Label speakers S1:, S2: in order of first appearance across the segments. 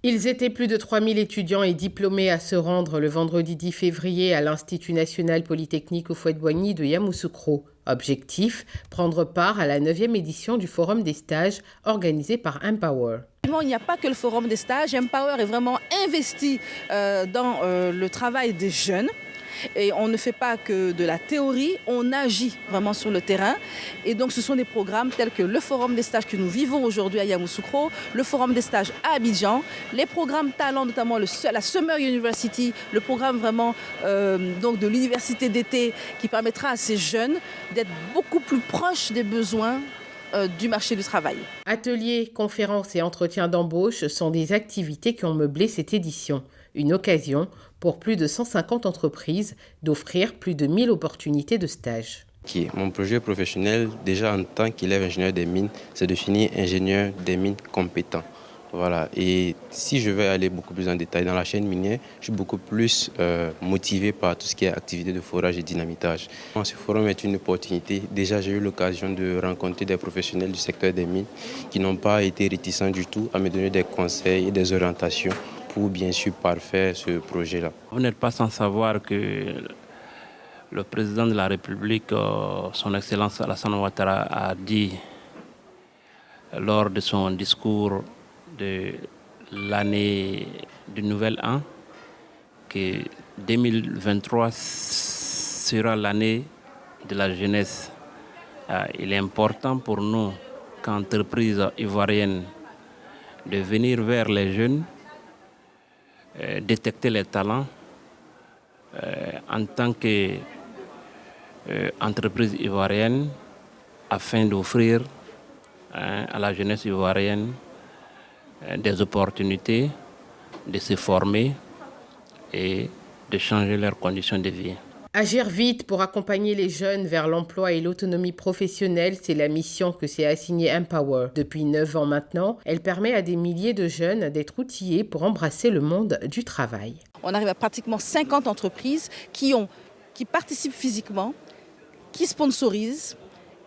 S1: Ils étaient plus de 3000 étudiants et diplômés à se rendre le vendredi 10 février à l'Institut national polytechnique Houphouët-Boigny de Yamoussoukro. Objectif, prendre part à la 9e édition du Forum des stages organisé par Empower.
S2: Il n'y a pas que le Forum des stages. Empower est vraiment investi dans le travail des jeunes. Et on ne fait pas que de la théorie, on agit vraiment sur le terrain. Et donc ce sont des programmes tels que le Forum des stages que nous vivons aujourd'hui à Yamoussoukro, le Forum des stages à Abidjan, les programmes talents, notamment la Summer University, le programme vraiment donc de l'université d'été qui permettra à ces jeunes d'être beaucoup plus proches des besoins du marché du travail.
S1: Ateliers, conférences et entretiens d'embauche sont des activités qui ont meublé cette édition. Une occasion pour plus de 150 entreprises d'offrir plus de 1000 opportunités de stage.
S3: Mon projet professionnel, déjà en tant qu'élève ingénieur des mines, c'est de finir ingénieur des mines compétent. Voilà. Et si je vais aller beaucoup plus en détail dans la chaîne minière, je suis beaucoup plus motivé par tout ce qui est activité de forage et dynamitage. Ce forum est une opportunité. Déjà, j'ai eu l'occasion de rencontrer des professionnels du secteur des mines qui n'ont pas été réticents du tout à me donner des conseils et des orientations pour bien sûr parfaire ce projet-là.
S4: Vous n'êtes pas sans savoir que le président de la République, son Excellence Alassane Ouattara, a dit lors de son discours de l'année du nouvel an que 2023 sera l'année de la jeunesse. Il est important pour nous, qu'entreprises ivoiriennes, de venir vers les jeunes, détecter les talents en tant qu'entreprise ivoirienne afin d'offrir à la jeunesse ivoirienne des opportunités de se former et de changer leurs conditions de vie.
S1: Agir vite pour accompagner les jeunes vers l'emploi et l'autonomie professionnelle, c'est la mission que s'est assignée Empower. Depuis 9 ans maintenant, elle permet à des milliers de jeunes d'être outillés pour embrasser le monde du travail.
S2: On arrive à pratiquement 50 entreprises qui participent physiquement, qui sponsorisent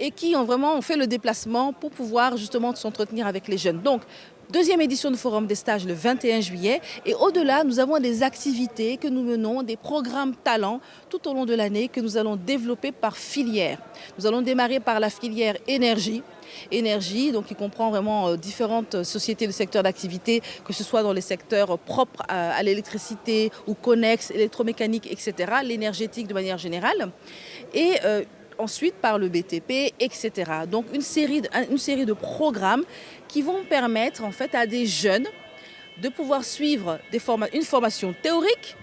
S2: et qui ont fait le déplacement pour pouvoir justement s'entretenir avec les jeunes. Donc, deuxième édition du Forum des stages le 21 juillet. Et au-delà, nous avons des activités que nous menons, des programmes talents tout au long de l'année que nous allons développer par filière. Nous allons démarrer par la filière énergie. Énergie, donc qui comprend vraiment différentes sociétés de secteurs d'activité, que ce soit dans les secteurs propres à l'électricité ou connexes, électromécanique, etc., l'énergétique de manière générale. Et ensuite par le BTP, etc. Donc une série de programmes qui vont permettre en fait à des jeunes de pouvoir suivre une formation théorique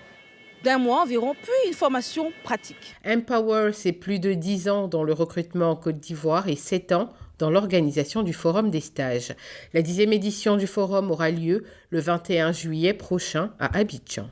S2: d'1 mois environ, puis une formation pratique.
S1: Empower, c'est plus de 10 ans dans le recrutement en Côte d'Ivoire et 7 ans dans l'organisation du Forum des stages. La 10e édition du Forum aura lieu le 21 juillet prochain à Abidjan.